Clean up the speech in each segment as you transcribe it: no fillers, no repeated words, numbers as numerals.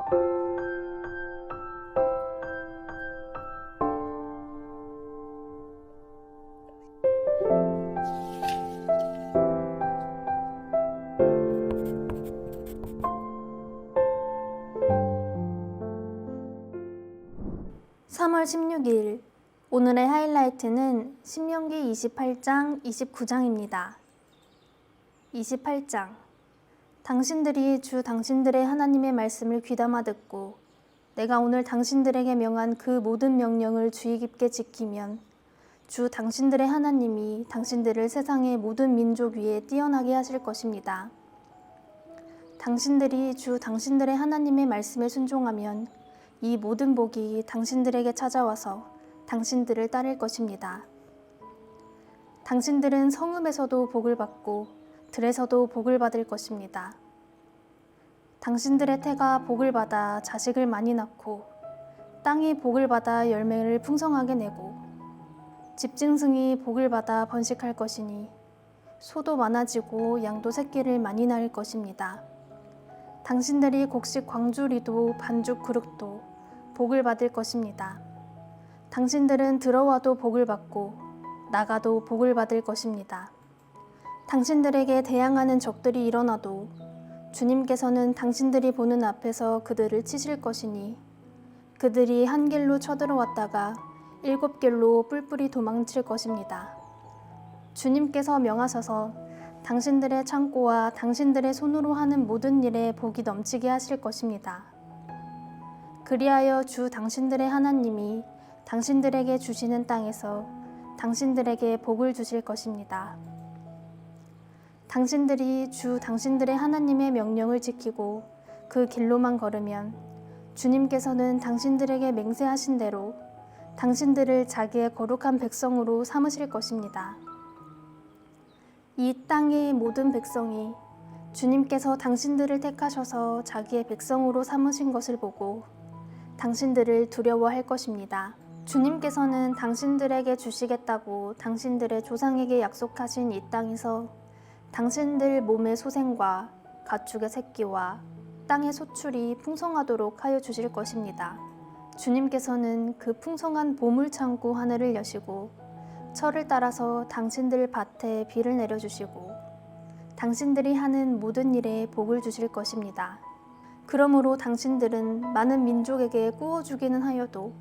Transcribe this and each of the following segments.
(3월 16일) 오늘의 하이라이트는 신명기 28장, 29장입니다. 28장 당신들이 주 당신들의 하나님의 말씀을 귀담아 듣고 내가 오늘 당신들에게 명한 그 모든 명령을 주의 깊게 지키면 주 당신들의 하나님이 당신들을 세상의 모든 민족 위에 뛰어나게 하실 것입니다. 당신들이 주 당신들의 하나님의 말씀에 순종하면 이 모든 복이 당신들에게 찾아와서 당신들을 따를 것입니다. 당신들은 성읍에서도 복을 받고 들에서도 복을 받을 것입니다. 당신들의 태가 복을 받아 자식을 많이 낳고 땅이 복을 받아 열매를 풍성하게 내고 집짐승이 복을 받아 번식할 것이니 소도 많아지고 양도 새끼를 많이 낳을 것입니다. 당신들이 곡식 광주리도 반죽 그릇도 복을 받을 것입니다. 당신들은 들어와도 복을 받고 나가도 복을 받을 것입니다. 당신들에게 대항하는 적들이 일어나도 주님께서는 당신들이 보는 앞에서 그들을 치실 것이니 그들이 한 길로 쳐들어왔다가 7길로 뿔뿔이 도망칠 것입니다. 주님께서 명하셔서 당신들의 창고와 당신들의 손으로 하는 모든 일에 복이 넘치게 하실 것입니다. 그리하여 주 당신들의 하나님이 당신들에게 주시는 땅에서 당신들에게 복을 주실 것입니다. 당신들이 주 당신들의 하나님의 명령을 지키고 그 길로만 걸으면 주님께서는 당신들에게 맹세하신 대로 당신들을 자기의 거룩한 백성으로 삼으실 것입니다. 이 땅의 모든 백성이 주님께서 당신들을 택하셔서 자기의 백성으로 삼으신 것을 보고 당신들을 두려워할 것입니다. 주님께서는 당신들에게 주시겠다고 당신들의 조상에게 약속하신 이 땅에서 당신들 몸의 소생과 가축의 새끼와 땅의 소출이 풍성하도록 하여 주실 것입니다. 주님께서는 그 풍성한 보물창고 하늘을 여시고 철을 따라서 당신들 밭에 비를 내려주시고 당신들이 하는 모든 일에 복을 주실 것입니다. 그러므로 당신들은 많은 민족에게 꾸어주기는 하여도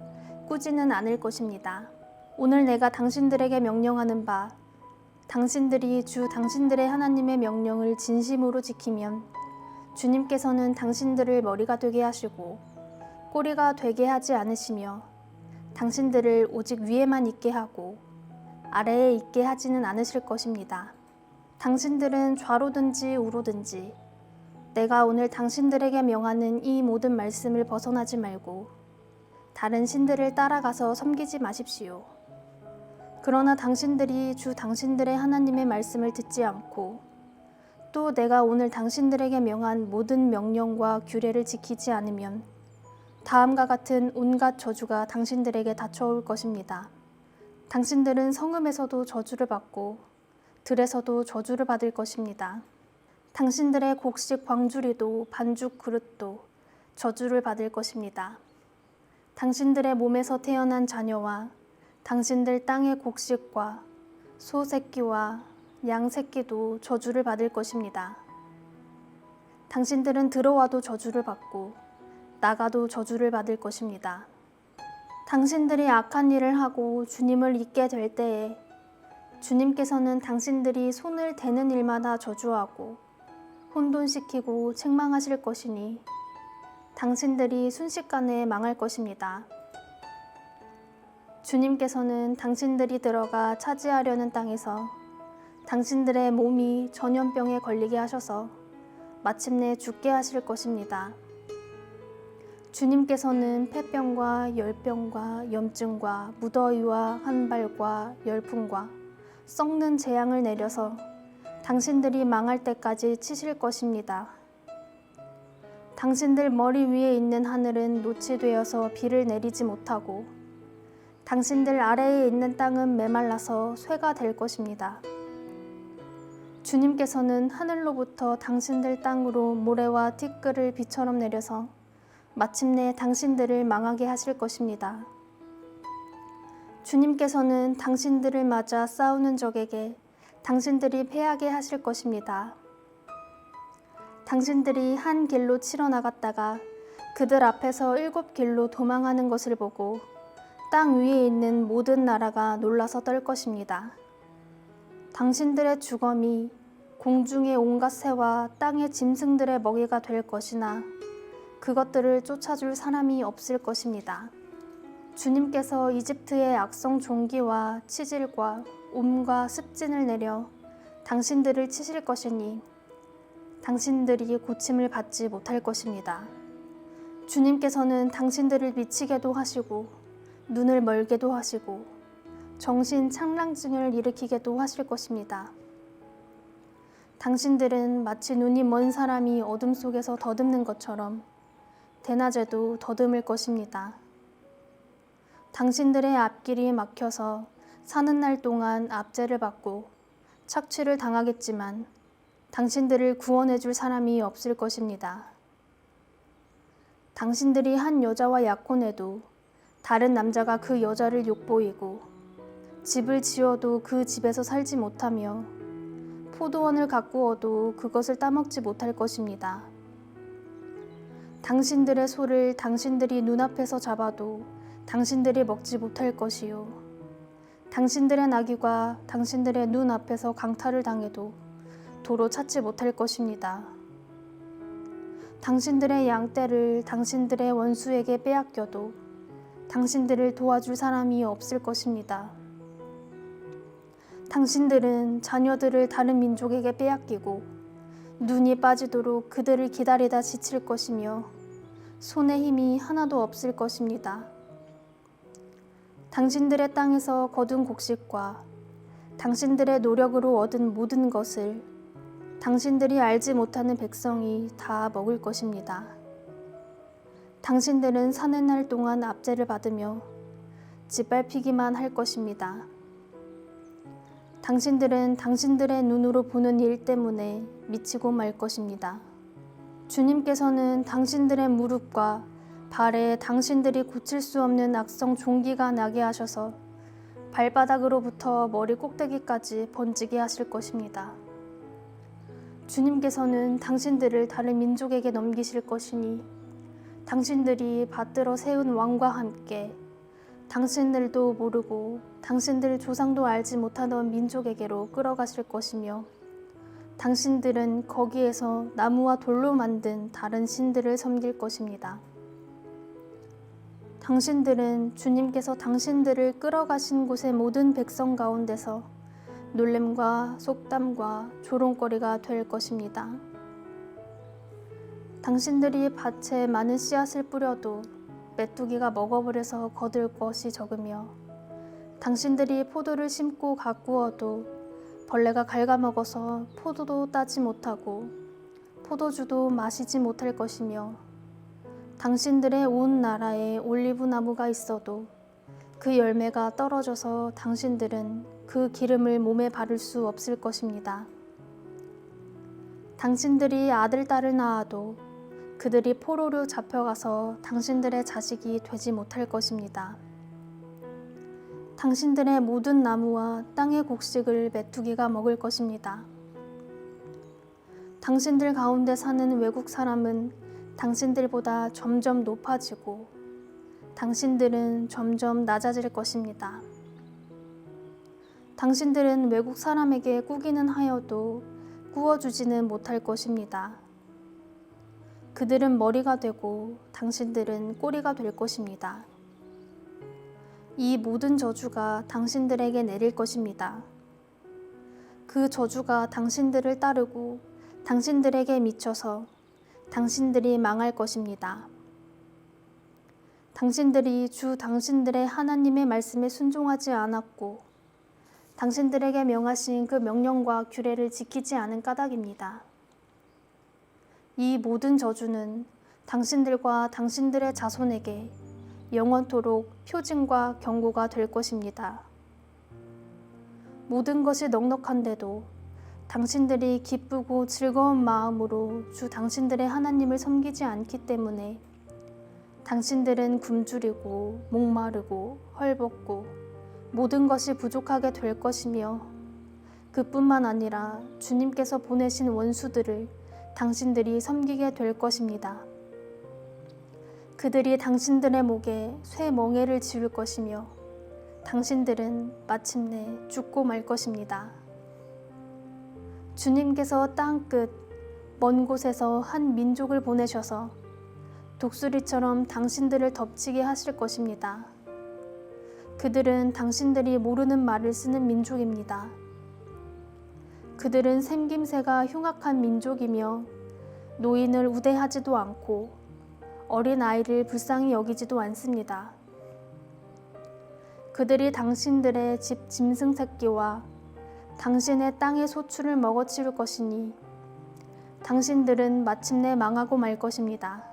꾸지는 않을 것입니다. 오늘 내가 당신들에게 명령하는 바 당신들이 주 당신들의 하나님의 명령을 진심으로 지키면 주님께서는 당신들을 머리가 되게 하시고 꼬리가 되게 하지 않으시며 당신들을 오직 위에만 있게 하고 아래에 있게 하지는 않으실 것입니다. 당신들은 좌로든지 우로든지 내가 오늘 당신들에게 명하는 이 모든 말씀을 벗어나지 말고 다른 신들을 따라가서 섬기지 마십시오. 그러나 당신들이 주 당신들의 하나님의 말씀을 듣지 않고 또 내가 오늘 당신들에게 명한 모든 명령과 규례를 지키지 않으면 다음과 같은 온갖 저주가 당신들에게 닥쳐올 것입니다. 당신들은 성읍에서도 저주를 받고 들에서도 저주를 받을 것입니다. 당신들의 곡식 광주리도 반죽 그릇도 저주를 받을 것입니다. 당신들의 몸에서 태어난 자녀와 당신들 땅의 곡식과 소 새끼와 양 새끼도 저주를 받을 것입니다. 당신들은 들어와도 저주를 받고 나가도 저주를 받을 것입니다. 당신들이 악한 일을 하고 주님을 잊게 될 때에 주님께서는 당신들이 손을 대는 일마다 저주하고 혼돈시키고 책망하실 것이니 당신들이 순식간에 망할 것입니다. 주님께서는 당신들이 들어가 차지하려는 땅에서 당신들의 몸이 전염병에 걸리게 하셔서 마침내 죽게 하실 것입니다. 주님께서는 폐병과 열병과 염증과 무더위와 한발과 열풍과 썩는 재앙을 내려서 당신들이 망할 때까지 치실 것입니다. 당신들 머리 위에 있는 하늘은 노치되어서 비를 내리지 못하고 당신들 아래에 있는 땅은 메말라서 쇠가 될 것입니다. 주님께서는 하늘로부터 당신들 땅으로 모래와 티끌을 비처럼 내려서 마침내 당신들을 망하게 하실 것입니다. 주님께서는 당신들을 맞아 싸우는 적에게 당신들이 패하게 하실 것입니다. 당신들이 한 길로 치러 나갔다가 그들 앞에서 7길로 도망하는 것을 보고 땅 위에 있는 모든 나라가 놀라서 떨 것입니다. 당신들의 주검이 공중의 온갖 새와 땅의 짐승들의 먹이가 될 것이나 그것들을 쫓아줄 사람이 없을 것입니다. 주님께서 이집트의 악성 종기와 치질과 옴과 습진을 내려 당신들을 치실 것이니 당신들이 고침을 받지 못할 것입니다. 주님께서는 당신들을 미치게도 하시고 눈을 멀게도 하시고 정신 착랑증을 일으키게도 하실 것입니다. 당신들은 마치 눈이 먼 사람이 어둠 속에서 더듬는 것처럼 대낮에도 더듬을 것입니다. 당신들의 앞길이 막혀서 사는 날 동안 압제를 받고 착취를 당하겠지만 당신들을 구원해 줄 사람이 없을 것입니다. 당신들이 한 여자와 약혼해도 다른 남자가 그 여자를 욕보이고 집을 지어도 그 집에서 살지 못하며 포도원을 가꾸어도 그것을 따먹지 못할 것입니다. 당신들의 소를 당신들이 눈앞에서 잡아도 당신들이 먹지 못할 것이요. 당신들의 나귀가 당신들의 눈앞에서 강탈을 당해도 도로 찾지 못할 것입니다. 당신들의 양떼를 당신들의 원수에게 빼앗겨도 당신들을 도와줄 사람이 없을 것입니다. 당신들은 자녀들을 다른 민족에게 빼앗기고 눈이 빠지도록 그들을 기다리다 지칠 것이며 손에 힘이 하나도 없을 것입니다. 당신들의 땅에서 거둔 곡식과 당신들의 노력으로 얻은 모든 것을 당신들이 알지 못하는 백성이 다 먹을 것입니다. 당신들은 사는 날 동안 압제를 받으며 짓밟히기만 할 것입니다. 당신들은 당신들의 눈으로 보는 일 때문에 미치고 말 것입니다. 주님께서는 당신들의 무릎과 발에 당신들이 고칠 수 없는 악성 종기가 나게 하셔서 발바닥으로부터 머리 꼭대기까지 번지게 하실 것입니다. 주님께서는 당신들을 다른 민족에게 넘기실 것이니 당신들이 받들어 세운 왕과 함께 당신들도 모르고 당신들 조상도 알지 못하던 민족에게로 끌어가실 것이며 당신들은 거기에서 나무와 돌로 만든 다른 신들을 섬길 것입니다. 당신들은 주님께서 당신들을 끌어가신 곳의 모든 백성 가운데서 놀램과 속담과 조롱거리가 될 것입니다. 당신들이 밭에 많은 씨앗을 뿌려도 메뚜기가 먹어버려서 거둘 것이 적으며 당신들이 포도를 심고 가꾸어도 벌레가 갉아먹어서 포도도 따지 못하고 포도주도 마시지 못할 것이며 당신들의 온 나라에 올리브 나무가 있어도 그 열매가 떨어져서 당신들은 그 기름을 몸에 바를 수 없을 것입니다. 당신들이 아들, 딸을 낳아도 그들이 포로로 잡혀가서 당신들의 자식이 되지 못할 것입니다. 당신들의 모든 나무와 땅의 곡식을 메뚜기가 먹을 것입니다. 당신들 가운데 사는 외국 사람은 당신들보다 점점 높아지고 당신들은 점점 낮아질 것입니다. 당신들은 외국 사람에게 꾸기는 하여도 꾸어주지는 못할 것입니다. 그들은 머리가 되고 당신들은 꼬리가 될 것입니다. 이 모든 저주가 당신들에게 내릴 것입니다. 그 저주가 당신들을 따르고 당신들에게 미쳐서 당신들이 망할 것입니다. 당신들이 주 당신들의 하나님의 말씀에 순종하지 않았고 당신들에게 명하신 그 명령과 규례를 지키지 않은 까닭입니다. 이 모든 저주는 당신들과 당신들의 자손에게 영원토록 표징과 경고가 될 것입니다. 모든 것이 넉넉한데도 당신들이 기쁘고 즐거운 마음으로 주 당신들의 하나님을 섬기지 않기 때문에 당신들은 굶주리고 목마르고 헐벗고 모든 것이 부족하게 될 것이며 그뿐만 아니라 주님께서 보내신 원수들을 당신들이 섬기게 될 것입니다. 그들이 당신들의 목에 쇠멍에를 지울 것이며 당신들은 마침내 죽고 말 것입니다. 주님께서 땅끝 먼 곳에서 한 민족을 보내셔서 독수리처럼 당신들을 덮치게 하실 것입니다. 그들은 당신들이 모르는 말을 쓰는 민족입니다. 그들은 생김새가 흉악한 민족이며 노인을 우대하지도 않고 어린 아이를 불쌍히 여기지도 않습니다. 그들이 당신들의 집 짐승 새끼와 당신의 땅의 소출을 먹어치울 것이니 당신들은 마침내 망하고 말 것입니다.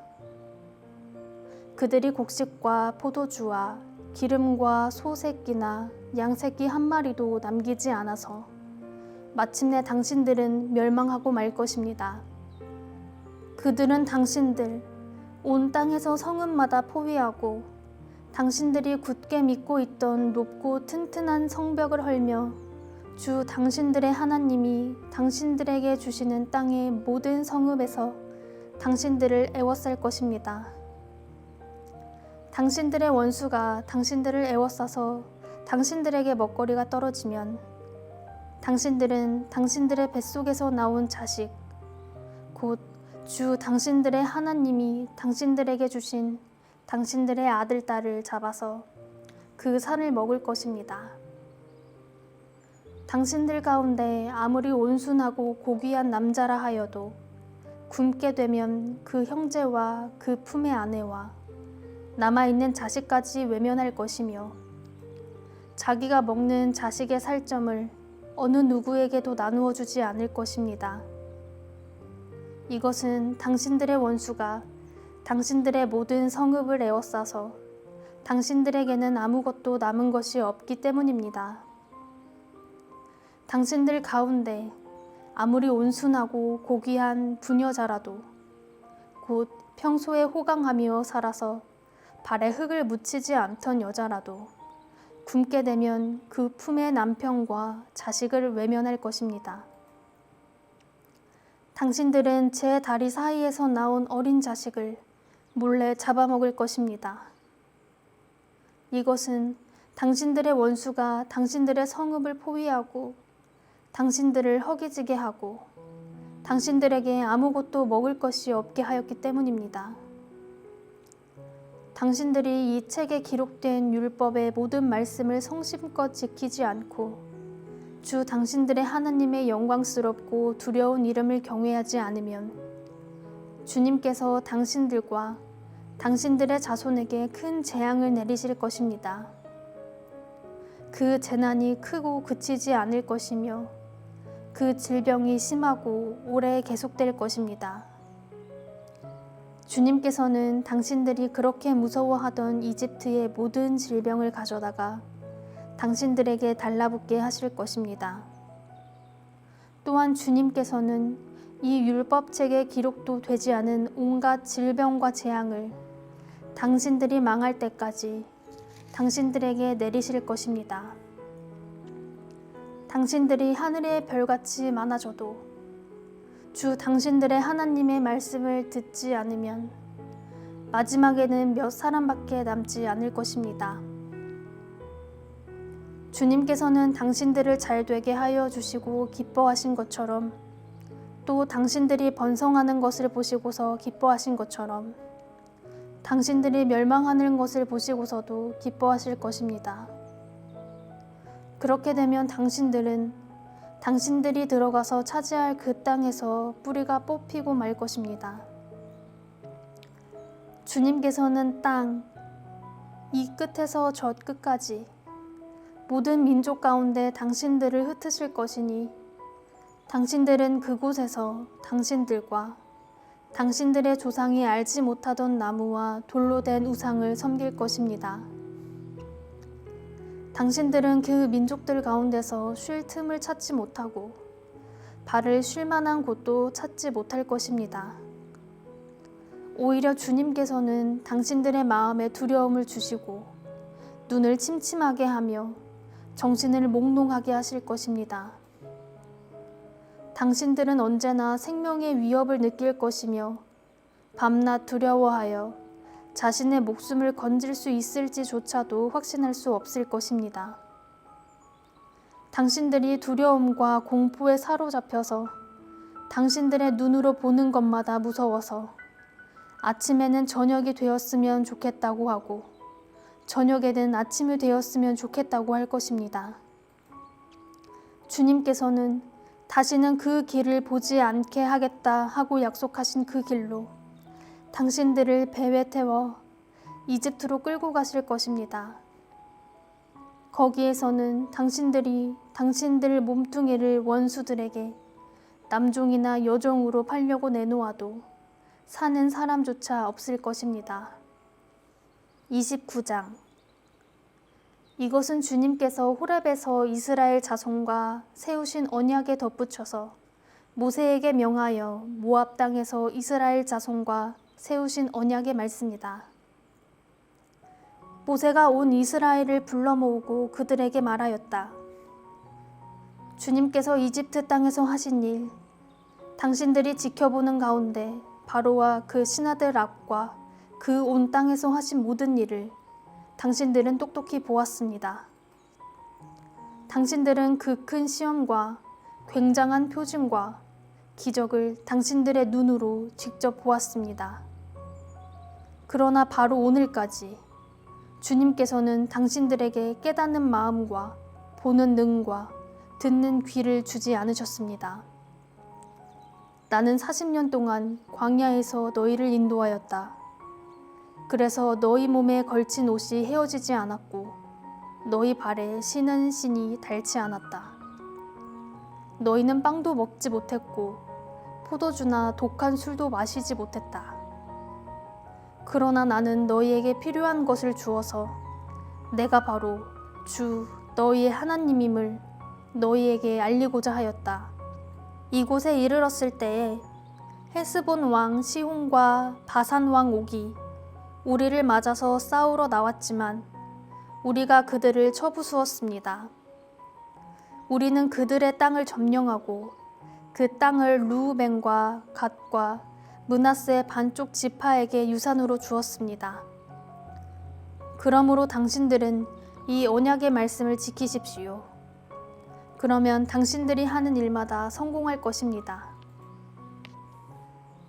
그들이 곡식과 포도주와 기름과 소 새끼나 양 새끼 한 마리도 남기지 않아서 마침내 당신들은 멸망하고 말 것입니다. 그들은 당신들 온 땅에서 성읍마다 포위하고 당신들이 굳게 믿고 있던 높고 튼튼한 성벽을 헐며 주 당신들의 하나님이 당신들에게 주시는 땅의 모든 성읍에서 당신들을 애워쌀 것입니다. 당신들의 원수가 당신들을 애워싸서 당신들에게 먹거리가 떨어지면 당신들은 당신들의 뱃속에서 나온 자식, 곧 주 당신들의 하나님이 당신들에게 주신 당신들의 아들, 딸을 잡아서 그 살을 먹을 것입니다. 당신들 가운데 아무리 온순하고 고귀한 남자라 하여도 굶게 되면 그 형제와 그 품의 아내와 남아있는 자식까지 외면할 것이며 자기가 먹는 자식의 살점을 어느 누구에게도 나누어 주지 않을 것입니다. 이것은 당신들의 원수가 당신들의 모든 성읍을 에워싸서 당신들에게는 아무것도 남은 것이 없기 때문입니다. 당신들 가운데 아무리 온순하고 고귀한 부녀자라도 곧 평소에 호강하며 살아서 발에 흙을 묻히지 않던 여자라도 굶게 되면 그 품의 남편과 자식을 외면할 것입니다. 당신들은 제 다리 사이에서 나온 어린 자식을 몰래 잡아먹을 것입니다. 이것은 당신들의 원수가 당신들의 성읍을 포위하고 당신들을 허기지게 하고 당신들에게 아무것도 먹을 것이 없게 하였기 때문입니다. 당신들이 이 책에 기록된 율법의 모든 말씀을 성심껏 지키지 않고 주 당신들의 하나님의 영광스럽고 두려운 이름을 경외하지 않으면 주님께서 당신들과 당신들의 자손에게 큰 재앙을 내리실 것입니다. 그 재난이 크고 그치지 않을 것이며 그 질병이 심하고 오래 계속될 것입니다. 주님께서는 당신들이 그렇게 무서워하던 이집트의 모든 질병을 가져다가 당신들에게 달라붙게 하실 것입니다. 또한 주님께서는 이 율법책에 기록도 되지 않은 온갖 질병과 재앙을 당신들이 망할 때까지 당신들에게 내리실 것입니다. 당신들이 하늘의 별같이 많아져도 주 당신들의 하나님의 말씀을 듣지 않으면 마지막에는 몇 사람밖에 남지 않을 것입니다. 주님께서는 당신들을 잘되게 하여 주시고 기뻐하신 것처럼 또 당신들이 번성하는 것을 보시고서 기뻐하신 것처럼 당신들이 멸망하는 것을 보시고서도 기뻐하실 것입니다. 그렇게 되면 당신들은 당신들이 들어가서 차지할 그 땅에서 뿌리가 뽑히고 말 것입니다. 주님께서는 땅, 이 끝에서 저 끝까지 모든 민족 가운데 당신들을 흩으실 것이니 당신들은 그곳에서 당신들과 당신들의 조상이 알지 못하던 나무와 돌로 된 우상을 섬길 것입니다. 당신들은 그 민족들 가운데서 쉴 틈을 찾지 못하고 발을 쉴 만한 곳도 찾지 못할 것입니다. 오히려 주님께서는 당신들의 마음에 두려움을 주시고 눈을 침침하게 하며 정신을 몽롱하게 하실 것입니다. 당신들은 언제나 생명의 위협을 느낄 것이며 밤낮 두려워하여 자신의 목숨을 건질 수 있을지조차도 확신할 수 없을 것입니다. 당신들이 두려움과 공포에 사로잡혀서 당신들의 눈으로 보는 것마다 무서워서 아침에는 저녁이 되었으면 좋겠다고 하고 저녁에는 아침이 되었으면 좋겠다고 할 것입니다. 주님께서는 다시는 그 길을 보지 않게 하겠다 하고 약속하신 그 길로 당신들을 배에 태워 이집트로 끌고 가실 것입니다. 거기에서는 당신들이 당신들 몸뚱이를 원수들에게 남종이나 여종으로 팔려고 내놓아도 사는 사람조차 없을 것입니다. 29장. 이것은 주님께서 호렙에서 이스라엘 자손과 세우신 언약에 덧붙여서 모세에게 명하여 모압 땅에서 이스라엘 자손과 세우신 언약의 말씀이다. 모세가 온 이스라엘을 불러 모으고 그들에게 말하였다. 주님께서 이집트 땅에서 하신 일, 당신들이 지켜보는 가운데 바로와 그 신하들 앞과 그 온 땅에서 하신 모든 일을 당신들은 똑똑히 보았습니다. 당신들은 그 큰 시험과 굉장한 표징과 기적을 당신들의 눈으로 직접 보았습니다. 그러나 바로 오늘까지 주님께서는 당신들에게 깨닫는 마음과 보는 눈과 듣는 귀를 주지 않으셨습니다. 나는 40년 동안 광야에서 너희를 인도하였다. 그래서 너희 몸에 걸친 옷이 헤어지지 않았고 너희 발에 신은 신이 닳지 않았다. 너희는 빵도 먹지 못했고 포도주나 독한 술도 마시지 못했다. 그러나 나는 너희에게 필요한 것을 주어서 내가 바로 주 너희의 하나님임을 너희에게 알리고자 하였다. 이곳에 이르렀을 때에 헤스본 왕 시혼과 바산 왕 옥이 우리를 맞아서 싸우러 나왔지만 우리가 그들을 쳐부수었습니다. 우리는 그들의 땅을 점령하고 그 땅을 르우벤과 갓과 므낫세 반쪽 지파에게 유산으로 주었습니다. 그러므로 당신들은 이 언약의 말씀을 지키십시오. 그러면 당신들이 하는 일마다 성공할 것입니다.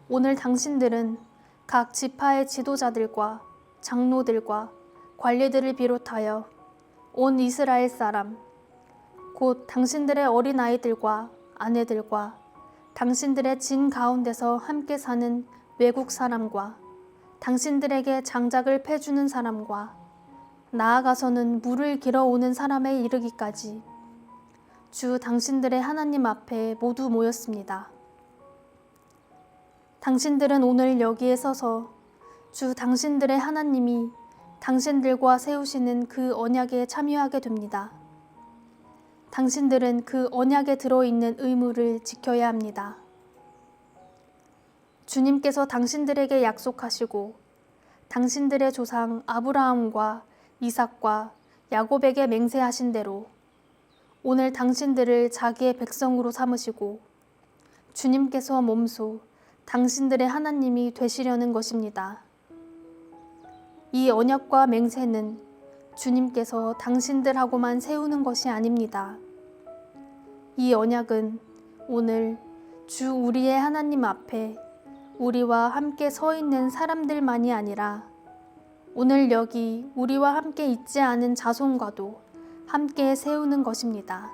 오늘 당신들은 각 지파의 지도자들과 장로들과 관리들을 비롯하여 온 이스라엘 사람, 곧 당신들의 어린아이들과 아내들과 당신들의 진 가운데서 함께 사는 외국 사람과 당신들에게 장작을 패주는 사람과 나아가서는 물을 길어오는 사람에 이르기까지 주 당신들의 하나님 앞에 모두 모였습니다. 당신들은 오늘 여기에 서서 주 당신들의 하나님이 당신들과 세우시는 그 언약에 참여하게 됩니다. 당신들은 그 언약에 들어있는 의무를 지켜야 합니다. 주님께서 당신들에게 약속하시고 당신들의 조상 아브라함과 이삭과 야곱에게 맹세하신 대로 오늘 당신들을 자기의 백성으로 삼으시고 주님께서 몸소 당신들의 하나님이 되시려는 것입니다. 이 언약과 맹세는 주님께서 당신들하고만 세우는 것이 아닙니다. 이 언약은 오늘 주 우리의 하나님 앞에 우리와 함께 서 있는 사람들만이 아니라 오늘 여기 우리와 함께 있지 않은 자손과도 함께 세우는 것입니다.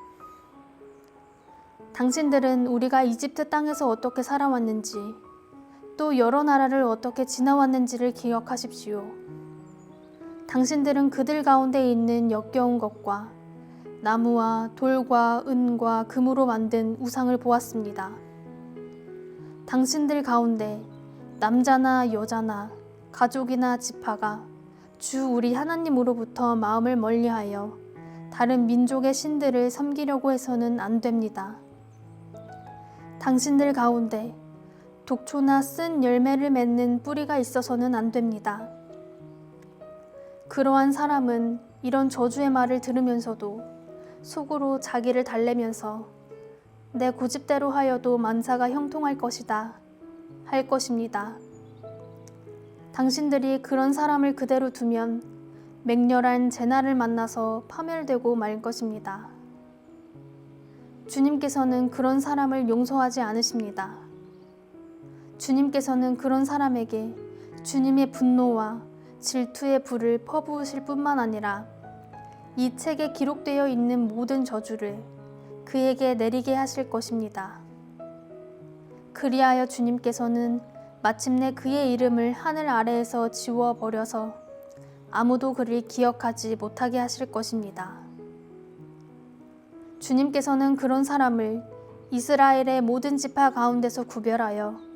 당신들은 우리가 이집트 땅에서 어떻게 살아왔는지 또 여러 나라를 어떻게 지나왔는지를 기억하십시오. 당신들은 그들 가운데 있는 역겨운 것과 나무와 돌과 은과 금으로 만든 우상을 보았습니다. 당신들 가운데 남자나 여자나 가족이나 지파가 주 우리 하나님으로부터 마음을 멀리하여 다른 민족의 신들을 섬기려고 해서는 안 됩니다. 당신들 가운데 독초나 쓴 열매를 맺는 뿌리가 있어서는 안 됩니다. 그러한 사람은 이런 저주의 말을 들으면서도 속으로 자기를 달래면서 내 고집대로 하여도 만사가 형통할 것이다 할 것입니다. 당신들이 그런 사람을 그대로 두면 맹렬한 재난을 만나서 파멸되고 말 것입니다. 주님께서는 그런 사람을 용서하지 않으십니다. 주님께서는 그런 사람에게 주님의 분노와 질투의 불을 퍼부으실 뿐만 아니라 이 책에 기록되어 있는 모든 저주를 그에게 내리게 하실 것입니다. 그리하여 주님께서는 마침내 그의 이름을 하늘 아래에서 지워버려서 아무도 그를 기억하지 못하게 하실 것입니다. 주님께서는 그런 사람을 이스라엘의 모든 지파 가운데서 구별하여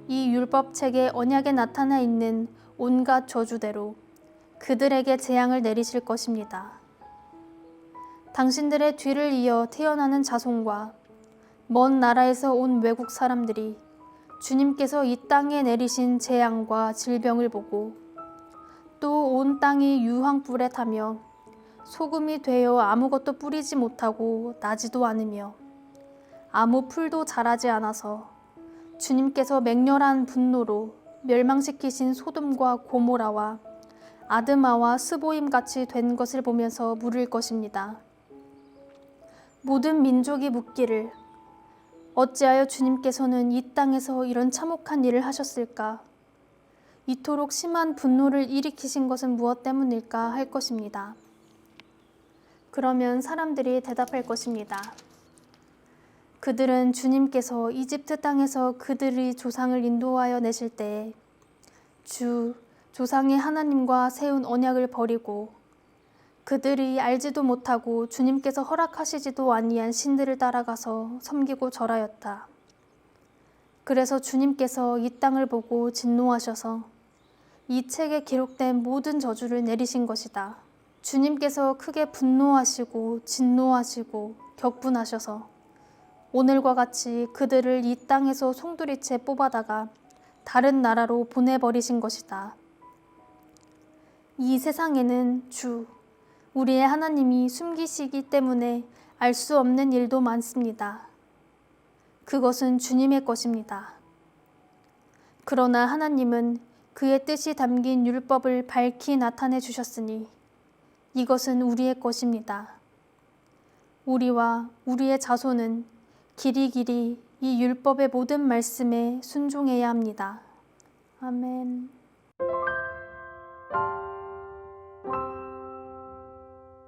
이 율법책의 언약에 나타나 있는 온갖 저주대로 그들에게 재앙을 내리실 것입니다. 당신들의 뒤를 이어 태어나는 자손과 먼 나라에서 온 외국 사람들이 주님께서 이 땅에 내리신 재앙과 질병을 보고 또 온 땅이 유황불에 타며 소금이 되어 아무것도 뿌리지 못하고 나지도 않으며 아무 풀도 자라지 않아서 주님께서 맹렬한 분노로 멸망시키신 소돔과 고모라와 아드마와 스보임 같이 된 것을 보면서 물을 것입니다. 모든 민족이 묻기를 어찌하여 주님께서는 이 땅에서 이런 참혹한 일을 하셨을까? 이토록 심한 분노를 일으키신 것은 무엇 때문일까 할 것입니다. 그러면 사람들이 대답할 것입니다. 그들은 주님께서 이집트 땅에서 그들의 조상을 인도하여 내실 때에 조상의 하나님과 세운 언약을 버리고 그들이 알지도 못하고 주님께서 허락하시지도 아니한 신들을 따라가서 섬기고 절하였다. 그래서 주님께서 이 땅을 보고 진노하셔서 이 책에 기록된 모든 저주를 내리신 것이다. 주님께서 크게 분노하시고 진노하시고 격분하셔서 오늘과 같이 그들을 이 땅에서 송두리째 뽑아다가 다른 나라로 보내버리신 것이다. 이 세상에는 우리의 하나님이 숨기시기 때문에 알 수 없는 일도 많습니다. 그것은 주님의 것입니다. 그러나 하나님은 그의 뜻이 담긴 율법을 밝히 나타내 주셨으니 이것은 우리의 것입니다. 우리와 우리의 자손은 길이길이 이 율법의 모든 말씀에 순종해야 합니다. 아멘.